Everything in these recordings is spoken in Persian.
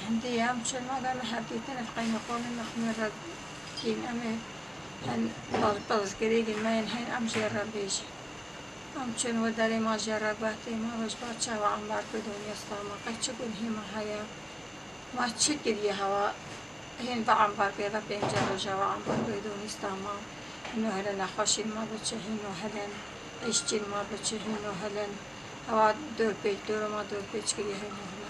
عندي همچون آدم حقیقتا فقط نخونه نخمیر کین امه هن بازگری که من هن ام جرب بیش همچون و دری ما جرب بحثی ما وش بچه و عم بار بدون یستاما قچه کن هیما هیا ما چه کردی هوا هن با عم بار بیدا پنجره و جوا عم بار بدون یستاما اینو هلن نخوشی ما بچه اینو هلن اشتین ما بچه اینو هلن هوا دور ما دور پیچ کردی اینو هلن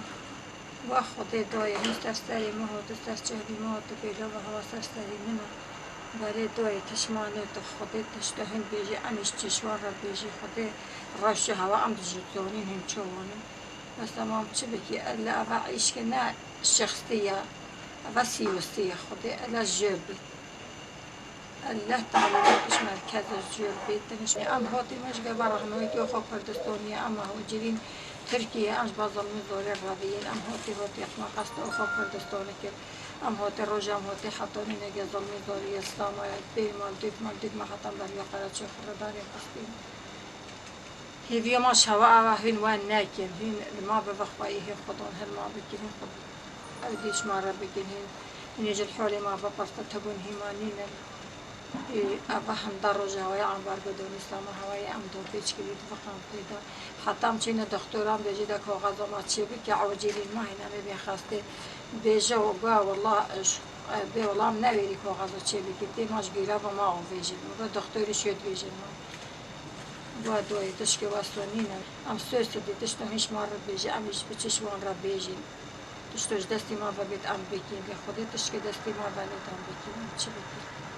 و خدا دای هیچ دستری ما و دست جهدی ما تو پیدا و هوا دستری منا ولی دای تشمانه تو خدا تشتهن بیجی امیش چشوار را بیجی خدا راش هوا ام جزونین هم چوانه بس تمام چه بکی الا اوا عیش که نه شخصیه اوا سیوسیه خدا الا جربی الله تعالی بش مرکز جربی تنش ام هاتی مش قبر هنوی که خو کردستانی ام هو جرین ترکیه امش بازم می‌ذاره رویین ام هاتی اخما قصد خو کردستانی که ام هاتی روزم هاتی حتی نگه ظلم می‌ذاری اسلام بی مال دیت ما حتم بر یا قرار چه خرداری قصدی هیوی ما شوا هین وان نکن هین ما به وقتی خدا هر ما بکنیم خود دیش ما را بکنیم نیجل حالی ما بپرست تبون هیمانینه أبا هم دروج هواي عم برگدون اسلام هواي عم دو پیچ کلید فقام پیدا حتی هم چین دکترم بیچی دک کاغذ ما چی بی که عوجیلی ما هینا می خواسته بیچه و با والله به والله هم نویری کاغذ چی بی که دی ماش گیره و ما هم بیچیم و دکتری شد بیچیم ما و دوی تشک واسونینه ام سوست دیتش تو هیچ مار بیچی امیش بچشوان را بیچیم تشتوش دستی ما و بیت ام بکیم به خودت تشک دستی ما و نیت ام بکیم چی بکیم